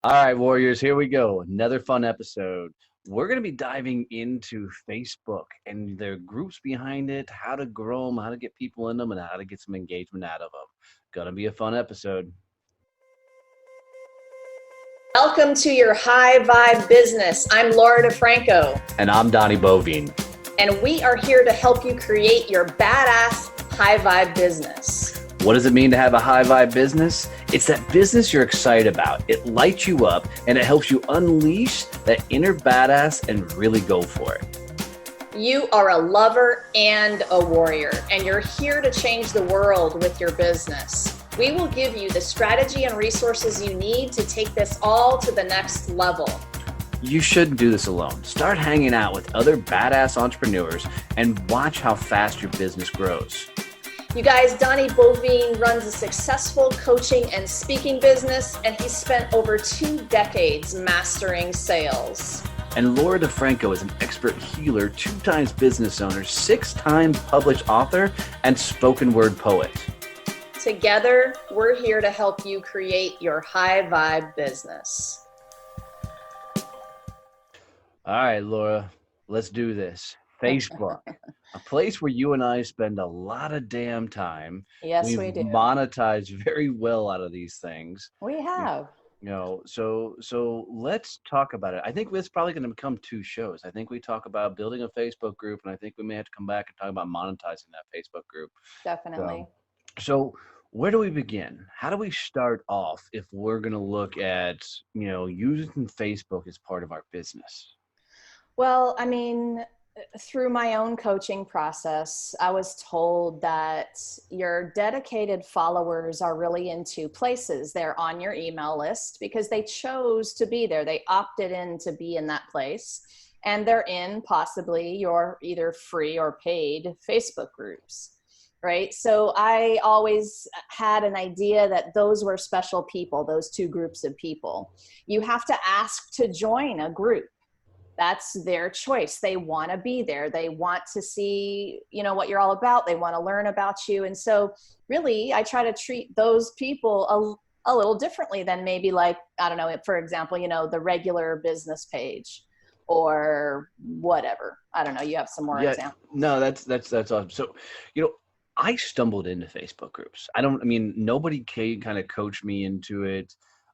All right, Warriors, here we go. Another fun episode. We're going to be diving into Facebook and the groups behind it, how to grow them, how to get people in them, and how to get some engagement out of them. Going to be a fun episode. Welcome to your High Vibe Business. I'm Laura DeFranco, And I'm Donnie Bovine. and we are here to help you create your badass high vibe business. What does it mean to have a high vibe business? It's that business you're excited about. It lights you up and it helps you unleash that inner badass and really go for it. You are a lover and a warrior, and you're here to change the world with your business. We will give you the strategy and resources you need to take this all to the next level. You shouldn't do this alone. Start hanging out with other badass entrepreneurs and watch how fast your business grows. You guys, Donnie Bovine runs a successful coaching and speaking business, and he's spent over 2 decades mastering sales. And Laura DeFranco is an expert healer, 2 times business owner, 6-time published author, and spoken word poet. Together, we're here to help you create your high vibe business. All right, Laura, let's do this. Facebook, a place where you and I spend a lot of damn time. Yes, We've we do. monetized very well out of these things. We have. So let's talk about it. I think it's probably going to become 2 shows. I think we talk about building a Facebook group, and I think we may have to come back and talk about monetizing that Facebook group. Definitely. So where do we begin? How do we start off if we're going to look at, using Facebook as part of our business? Well, I mean, through my own coaching process, I was told that your dedicated followers are really in 2 places. They're on your email list because they chose to be there. They opted in to be in that place. And they're in possibly your either free or paid Facebook groups, right? So I always had an idea that those were special people, those 2 groups of people. You have to ask to join a group. That's their choice. They want to be there. They want to see, what you're all about. They want to learn about you. And so really, I try to treat those people a little differently than maybe like, I don't know, for example, the regular business page or whatever. I don't know. You have some more examples. No, that's awesome. So, I stumbled into Facebook groups. Nobody kind of coached me into it.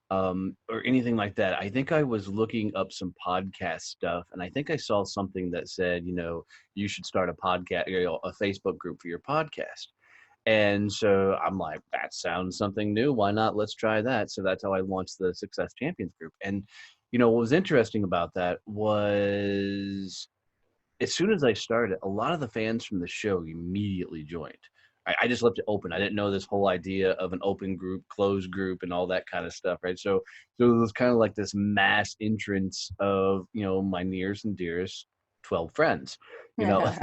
Or anything like that. I think I was looking up some podcast stuff, and I think I saw something that said, you should start a podcast, a Facebook group for your podcast. And so I'm like, that sounds something new. Why not? Let's try that. So that's how I launched the Success Champions group. And, what was interesting about that was as soon as I started, a lot of the fans from the show immediately joined. I just left it open. I didn't know this whole idea of an open group, closed group, and all that kind of stuff, right? So it was kind of like this mass entrance of, my nearest and dearest 12 friends, Yes.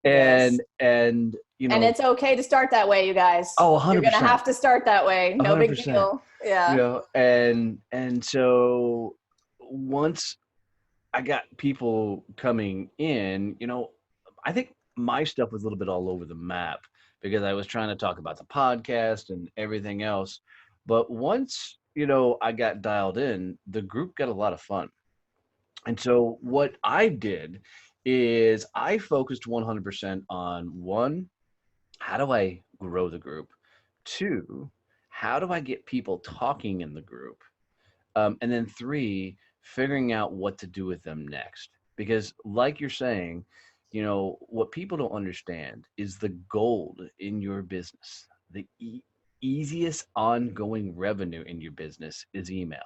and And it's okay to start that way, you guys. Oh, 100%. You're going to have to start that way. No big 100%. deal. Yeah. And so once I got people coming in, I think my stuff was a little bit all over the map because I was trying to talk about the podcast and everything else. But once, I got dialed in, the group got a lot of fun. And so what I did is I focused 100% on 1, how do I grow the group? 2, how do I get people talking in the group? And then 3, figuring out what to do with them next. Because like you're saying, what people don't understand is the gold in your business. The easiest ongoing revenue in your business is email,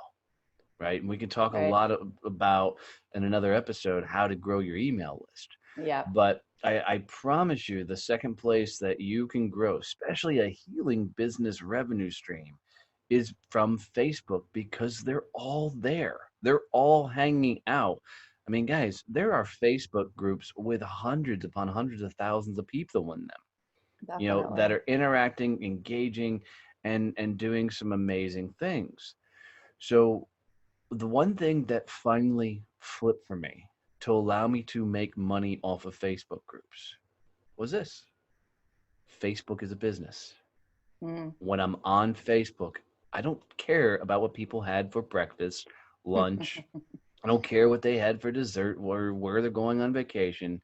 right? And we can talk a lot about in another episode how to grow your email list. Yeah. But I promise you, the second place that you can grow, especially a healing business revenue stream, is from Facebook because they're all there. They're all hanging out. I mean, guys, there are Facebook groups with hundreds upon hundreds of thousands of people in them, Definitely. that are interacting, engaging, and doing some amazing things. So the one thing that finally flipped for me to allow me to make money off of Facebook groups was this. Facebook is a business. Mm. When I'm on Facebook, I don't care about what people had for breakfast, lunch. I don't care what they had for dessert or where they're going on vacation.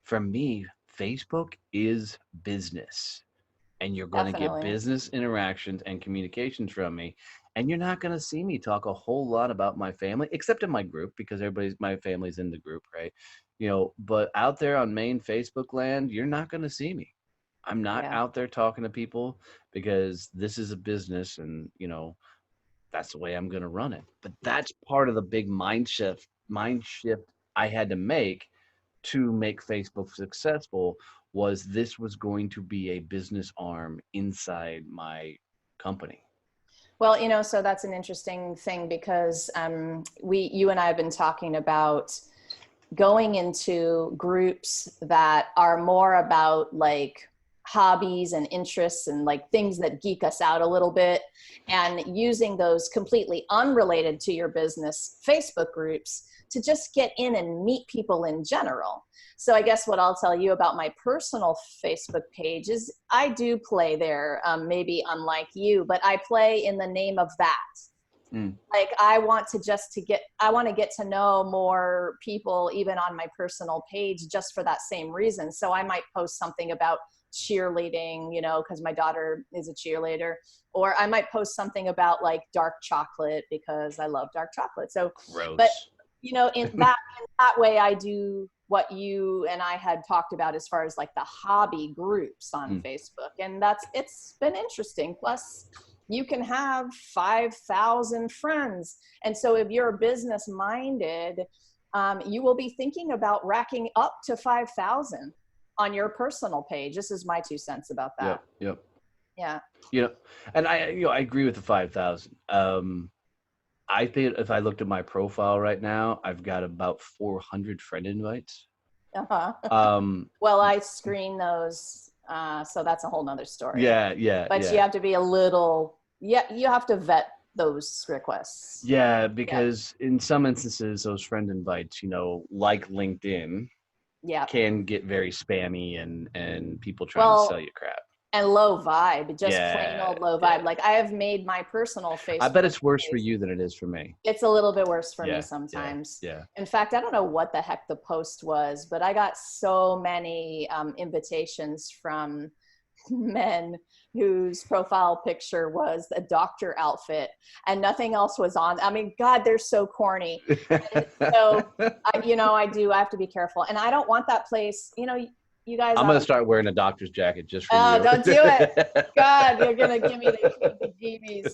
For me, Facebook is business, and you're going to get Definitely. business interactions and communications from me. And you're not going to see me talk a whole lot about my family, except in my group, because my family's in the group, right? But out there on main Facebook land, you're not going to see me. I'm not Yeah. out there talking to people because this is a business, and that's the way I'm going to run it. But that's part of the big mind shift I had to make Facebook successful, was this was going to be a business arm inside my company. Well, so that's an interesting thing because you and I have been talking about going into groups that are more about like hobbies and interests and like things that geek us out a little bit, and using those completely unrelated to your business Facebook groups to just get in and meet people in general. So I guess what I'll tell you about my personal Facebook page is I do play there, maybe unlike you, but I play in the name of that. Mm, Like I want to get to know more people even on my personal page just for that same reason. So I might post something about cheerleading, because my daughter is a cheerleader, or I might post something about like dark chocolate because I love dark chocolate. So, but gross. in that way I do what you and I had talked about as far as like the hobby groups on Mm, Facebook, and it's been interesting. Plus you can have 5,000 friends. And so if you're business minded, you will be thinking about racking up to 5,000 on your personal page. This is my 2 cents about that. yep, yep. Yeah. You know, and I agree with the 5,000. I think if I looked at my profile right now, I've got about 400 friend invites. Uh-huh. Um, Well, I screen those. So that's a whole nother story. yeah, yeah, But you yeah. have to be yeah, you have to vet those requests. Yeah, Yeah. because in some instances, those friend invites, like LinkedIn, Yeah. can get very spammy and people trying to sell Well, you crap. and low vibe, just plain Yeah, old low yeah. vibe. Like I have made my personal I bet Facebook it's worse for page. you than it is for me. It's a little bit worse for me Yeah, yeah, sometimes. yeah. In fact, I don't know what the heck the post was, but I got so many invitations from men whose profile picture was a doctor outfit and nothing else was on. I mean, God, they're so corny. And so, I have to be careful. And I don't want that place, you guys I'm gonna ought to, start wearing a doctor's jacket just for you. don't do it. God, you're going to give me the heebie-jeebies.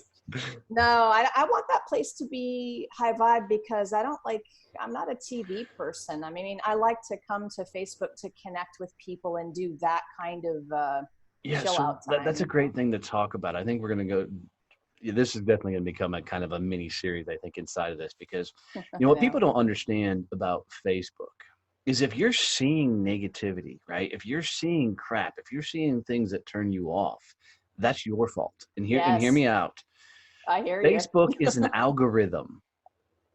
No, I want that place to be high vibe because I'm not a TV person. I mean, I like to come to Facebook to connect with people and do that kind of Yeah, chill so out that's a time. great thing to talk about. I think we're gonna go. Yeah, this is definitely going to become a kind of a mini series, I think, inside of this, because I what people know. don't understand about Facebook is if you're seeing negativity, right? If you're seeing crap, if you're seeing things that turn you off, that's your fault. And hear Yes, me out. I hear you. Facebook is an algorithm,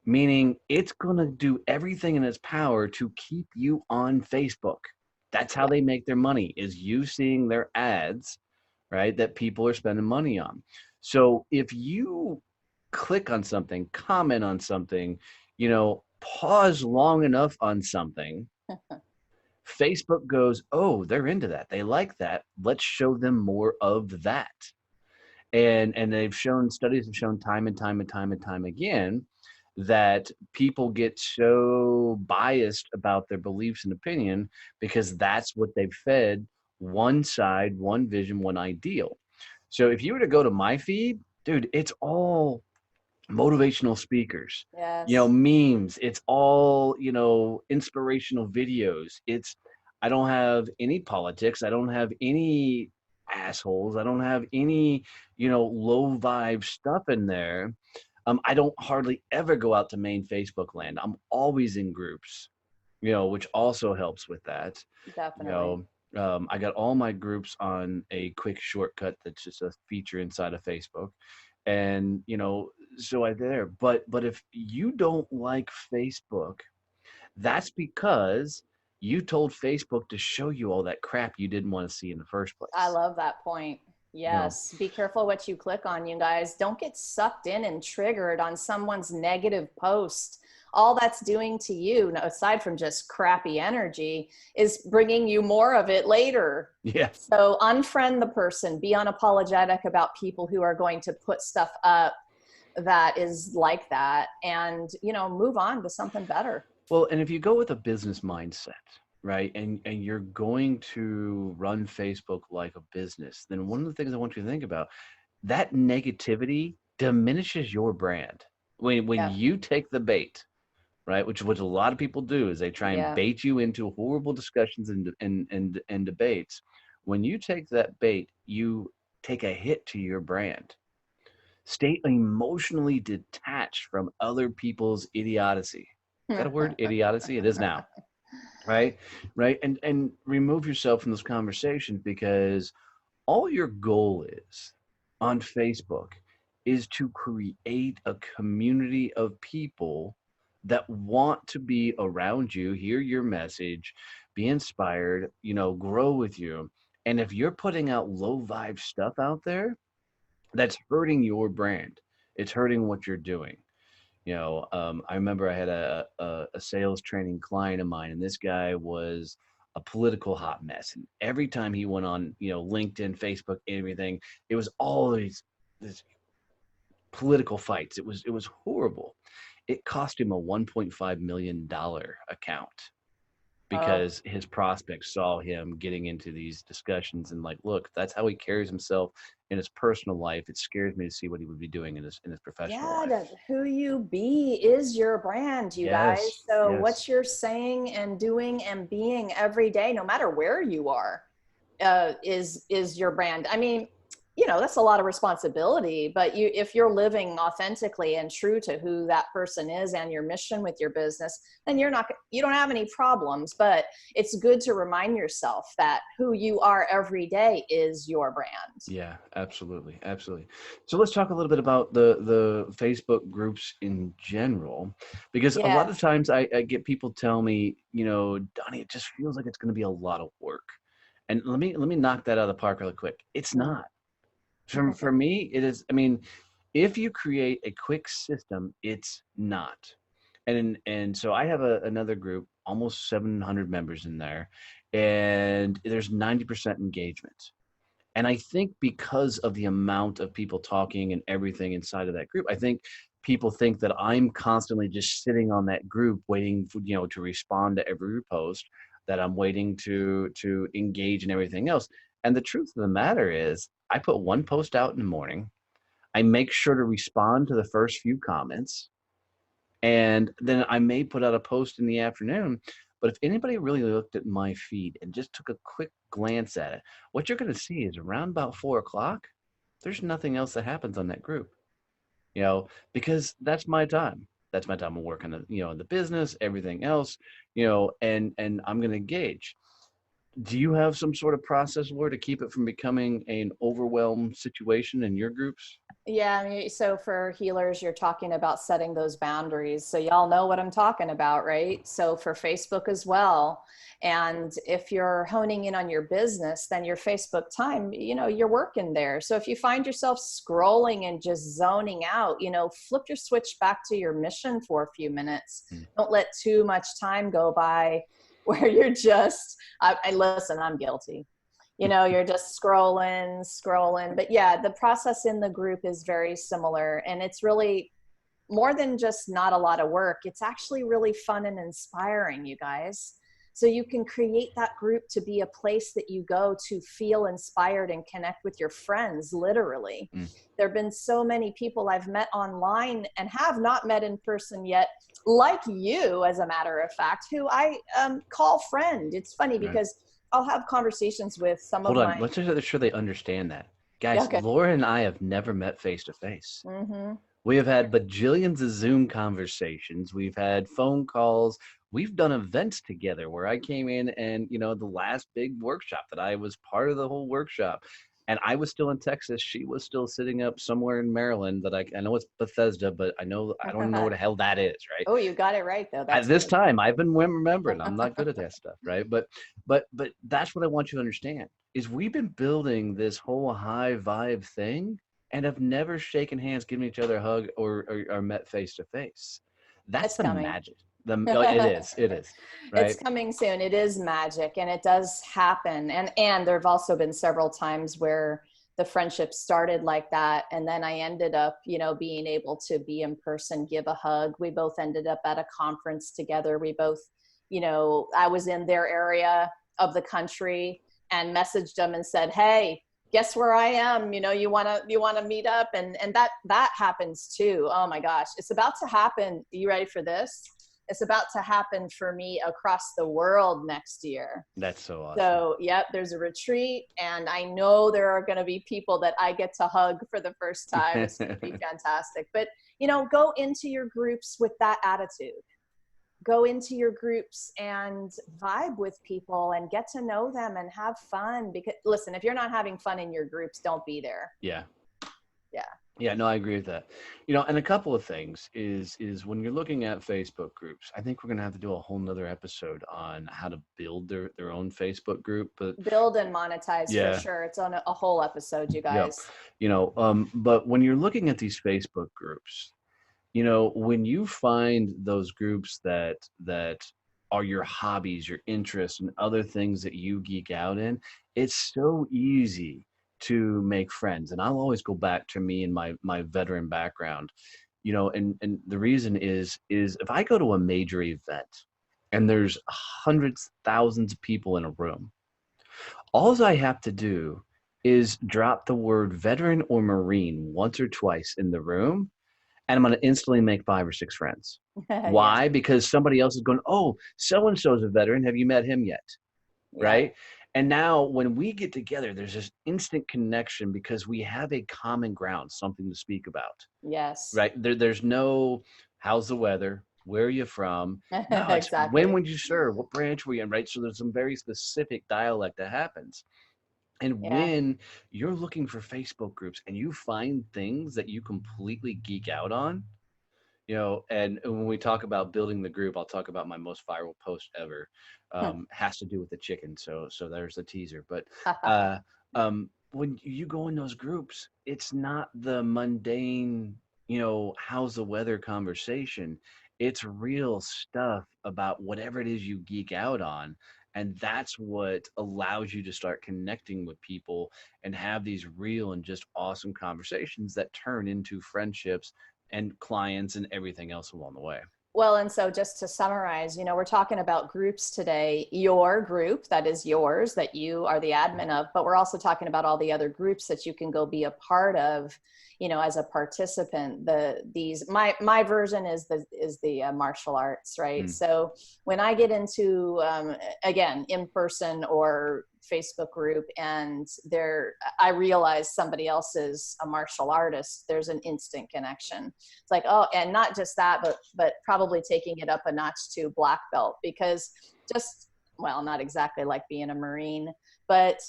meaning it's going to do everything in its power to keep you on Facebook. That's how Yeah, they make their money, is you seeing their ads, right, that people are spending money on. So if you click on something, comment on something, pause long enough on something, Facebook goes, oh, they're into that. They like that. Let's show them more of that. And studies have shown time and time and time and time again that people get so biased about their beliefs and opinion because that's what they've fed, one side, one vision, one ideal. So if you were to go to my feed, dude, it's all motivational speakers, yes. memes. It's all, inspirational videos. I don't have any politics. I don't have any assholes. I don't have any, low vibe stuff in there. I don't hardly ever go out to main Facebook land. I'm always in groups, which also helps with that. You Definitely. know, I got all my groups on a quick shortcut that's just a feature inside of Facebook, and so I there. But if you don't like Facebook, that's because you told Facebook to show you all that crap you didn't want to see in the first I place. love that point. You know, Yes, be careful what you click on, you guys. Don't get sucked in and triggered on someone's negative post. All that's doing to you, aside from just crappy energy, is bringing you more of it later. yeah. So unfriend the person, be unapologetic about people who are going to put stuff up that is like that, and, move on to something better. Well, and if you go with a business mindset, right, and you're going to run Facebook like a business, then one of the things I want you to think about, that negativity diminishes your brand. When Yeah. you take the bait, right, which what a lot of people do is they try and Yeah. bait you into horrible discussions and debates. When you take that bait, you take a hit to your brand. Stay emotionally detached from other people's idiocy. Is that a word? Idiocy? It is now. Right? Right? And remove yourself from those conversations, because all your goal is on Facebook is to create a community of people that want to be around you, hear your message, be inspired, grow with you. And if you're putting out low vibe stuff out there, that's hurting your brand. It's hurting what you're doing. I remember I had a sales training client of mine, and this guy was a political hot mess. And every time he went on, LinkedIn, Facebook, everything, it was all these political fights. It was horrible. It cost him a $1.5 million account Oh, because his prospects saw him getting into these discussions and like, look, that's how he carries himself in his personal life. It scares me to see what he would be doing in his professional yeah, life. who you be is your brand, you Yes, guys. So yes. what you're saying and doing and being every day, no matter where you are, is your brand. I mean, that's a lot of responsibility, but if you're living authentically and true to who that person is and your mission with your business, then you don't have any problems. But it's good to remind yourself that who you are every day is your brand. Yeah, absolutely, absolutely. So let's talk a little bit about the Facebook groups in general, because a lot Yeah. of times I get people tell me, Donnie, it just feels like it's going to be a lot of work. And let me knock that out of the park really quick. It's Mm. not. For me, it is. I mean, if you create a quick system, it's not. And so I have another group, almost 700 members in there, and there's 90% engagement. And I think because of the amount of people talking and everything inside of that group, I think people think that I'm constantly just sitting on that group waiting for, to respond to every post, that I'm waiting to engage and everything else. And the truth of the matter is, I put one post out in the morning. I make sure to respond to the first few comments, and then I may put out a post in the afternoon. But if anybody really looked at my feed and just took a quick glance at it, what you're going to see is around about 4 o'clock, there's nothing else that happens on that group, because that's my time. That's my time of work on the business, everything else, and I'm going to engage. Do you have some sort of process, Laura, to keep it from becoming an overwhelmed situation in your groups? Yeah, I mean, so for healers, you're talking about setting those boundaries. So y'all know what I'm talking about, right? So for Facebook as well. And if you're honing in on your business, then your Facebook time, you're working there. So if you find yourself scrolling and just zoning out, flip your switch back to your mission for a few minutes. Mm, Don't let too much time go by where you're just, I listen, I'm guilty. You're just scrolling. But yeah, the process in the group is very similar. And it's really more than just not a lot of work. It's actually really fun and inspiring, you guys. So you can create that group to be a place that you go to feel inspired and connect with your friends, literally. mm, There have been so many people I've met online and have not met in person yet, like you, as a matter of fact, who I call friend. It's funny right. because I'll have conversations with some Hold of on. my, Let's just make sure they understand that. yeah, Guys, okay. Laura and I have never met face to face. Mm-hmm. We have had bajillions of Zoom conversations. We've had phone calls. We've done events together where I came in and, the last big workshop that I was part of the whole workshop. And I was still in Texas. She was still sitting up somewhere in Maryland that I know it's Bethesda, but I don't even know where the hell that is, right? Oh, you got it right though. At That's this good. time, I've been remembering. I'm not good at that stuff, right? But that's what I want you to understand. is we've been building this whole high vibe thing and have never shaken hands, given each other a hug, or met face to face. That's It's the coming. magic. It is, It's right? coming soon. It is magic, and it does happen. And there have also been several times where the friendship started like that, and then I ended up, being able to be in person, give a hug. We both ended up at a conference together. We both, I was in their area of the country and messaged them and said, "Hey, guess where I am? You want to meet up?" And that happens too. Oh my gosh, it's about to happen. You ready for this? It's about to happen for me across the world next year. That's so awesome. So, yep, there's a retreat, and I know there are going to be people that I get to hug for the first time. It's going to be fantastic. But, go into your groups with that attitude. Go into your groups and vibe with people and get to know them and have fun. Because, listen, if you're not having fun in your groups, don't be there. Yeah. Yeah. Yeah, no, I agree with that. And a couple of things is when you're looking at Facebook groups, I think we're gonna have to do a whole nother episode on how to build their own Facebook group. But Build and monetize for yeah, sure. It's on a whole episode, you yep. guys. But when you're looking at these Facebook groups, when you find those groups that are your hobbies, your interests, and other things that you geek out in, it's so easy to make friends. And I'll always go back to me and my veteran background, and the reason is if I go to a major event and there's hundreds, thousands of people in a room, all I have to do is drop the word veteran or Marine once or twice in the room, and I'm going to instantly make 5 or 6 friends. Yes. Why? Because somebody else is going, oh, so and so is a veteran. Have you met him yet? Yep. Right. And now when we get together, there's this instant connection because we have a common ground, something to speak about. Yes. Right. There's no, how's the weather? Where are you from? No, it's when Exactly. would you serve? What branch were you in? Right. So there's some very specific dialect that happens. And Yeah. when you're looking for Facebook groups and you find things that you completely geek out on, and when we talk about building the group, I'll talk about my most viral post ever. Has to do with the chicken, so there's a teaser. But when you go in those groups, it's not the mundane, how's the weather conversation. It's real stuff about whatever it is you geek out on. And that's what allows you to start connecting with people and have these real and just awesome conversations that turn into friendships and clients and everything else along the way. Well, and so just to summarize, we're talking about groups today, your group that is yours, that you are the admin of, but we're also talking about all the other groups that you can go be a part of, as a participant. My version is the martial arts, right? Mm. So when I get into, again, in person or Facebook group, and I realize somebody else is a martial artist, there's an instant connection. It's like, oh, and not just that, but probably taking it up a notch to black belt, because well, not exactly like being a Marine, but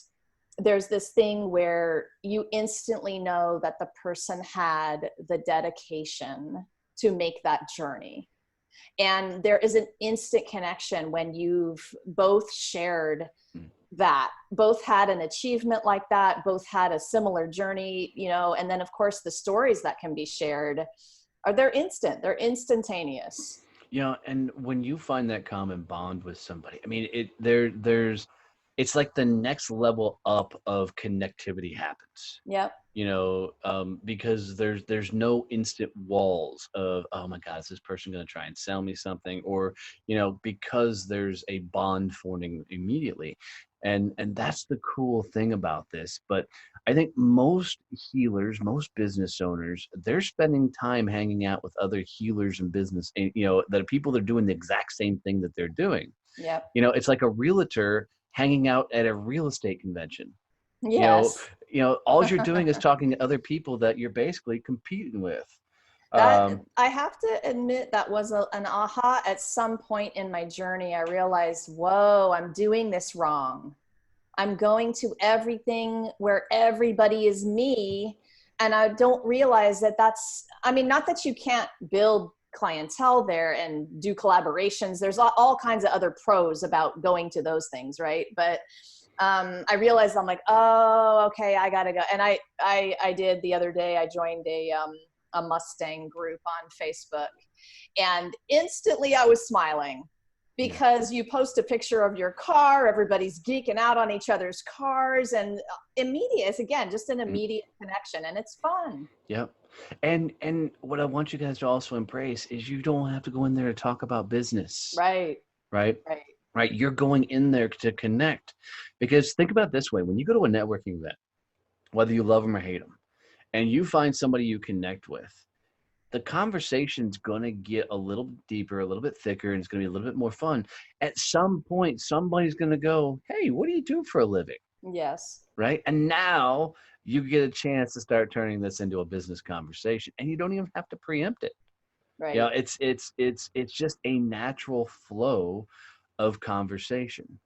there's this thing where you instantly know that the person had the dedication to make that journey. And there is an instant connection when you've both shared Mm. that, both had an achievement like that, both had a similar journey, and then of course the stories that can be shared they're instantaneous. And when you find that common bond with somebody, I mean, there's it's like the next level up of connectivity happens. Yep. Because there's no instant walls of, oh my God, is this person going to try and sell me something? Or, because there's a bond forming immediately. And that's the cool thing about this. But I think most healers, most business owners, they're spending time hanging out with other healers and business, that are people that are doing the exact same thing that they're doing. Yep. It's like a realtor hanging out at a real estate convention. you know Yes. all you're doing is talking to other people that you're basically competing with. That, um I have to admit, that was an aha at some point in my journey. I realized, whoa, I'm doing this wrong. I'm going to everything where everybody is me. And I don't realize I mean, not that you can't build clientele there and do collaborations. There's all kinds of other pros about going to those things, right? But I realized I'm like, oh, okay, I gotta go. And I did the other day. I joined a Mustang group on Facebook, and instantly I was smiling Yeah. because you post a picture of your car, everybody's geeking out on each other's cars, and immediate. It's again just an Mm, immediate connection, and it's fun. yep. And what I want you guys to also embrace is you don't have to go in there to talk about business, Right, right? right. Right. You're going in there to connect. Because think about it this way, when you go to a networking event, whether you love them or hate them, and you find somebody you connect with, the conversation's going to get a little bit deeper, a little bit thicker, and it's going to be a little bit more fun. At some point, somebody's going to go, "Hey, what do you do for a living?" Yes, Right? And now you get a chance to start turning this into a business conversation, and you don't even have to preempt it. You know, right. it's just a natural flow of conversation.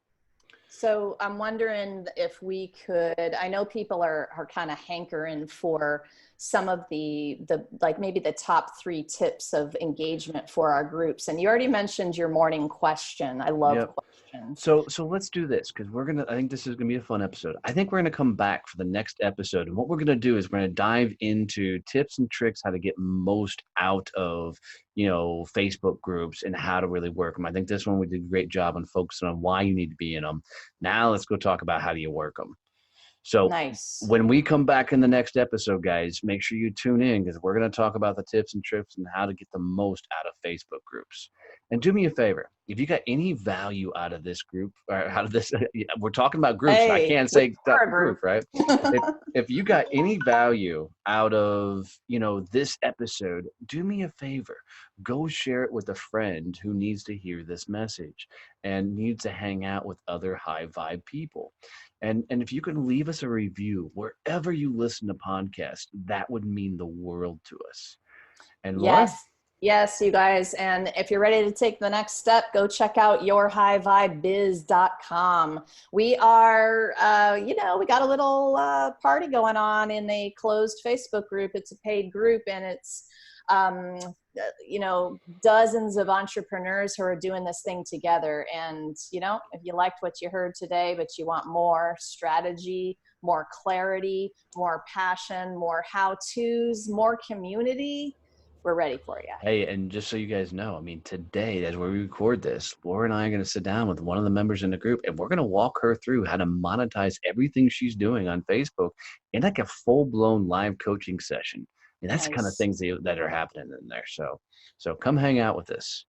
So I'm wondering if we could, I know people are kind of hankering for some of the like maybe the top 3 tips of engagement for our groups. And you already mentioned your morning question. I love Yep. questions. So let's do this because I think this is gonna be a fun episode. I think we're gonna come back for the next episode, and what we're gonna do is we're gonna dive into tips and tricks how to get most out of, Facebook groups and how to really work them. I think this one we did a great job on focusing on why you need to be in them. Now let's go talk about how do you work them. So Nice. when we come back in the next episode, guys, make sure you tune in because we're going to talk about the tips and tricks and how to get the most out of Facebook groups. And do me a favor, if you got any value out of this group or out of this, we're talking about groups. So I Hey, can't we say are a group, group. right? If if you got any value out of this episode, do me a favor, go share it with a friend who needs to hear this message and needs to hang out with other high vibe people. And if you can leave us a review wherever you listen to podcasts, that would mean the world to us. And Laura, Yes. Yes, you guys. And if you're ready to take the next step, go check out yourhighvibebiz.com. We are, we got a little party going on in a closed Facebook group. It's a paid group, and it's, dozens of entrepreneurs who are doing this thing together. And, if you liked what you heard today, but you want more strategy, more clarity, more passion, more how-tos, more community, we're ready for you. hey, and just so you guys know, I mean, today, as we record this, Laura and I are going to sit down with one of the members in the group and we're going to walk her through how to monetize everything she's doing on Facebook in like a full blown live coaching session. And that's the kind of Nice. things that are happening in there. So come hang out with us.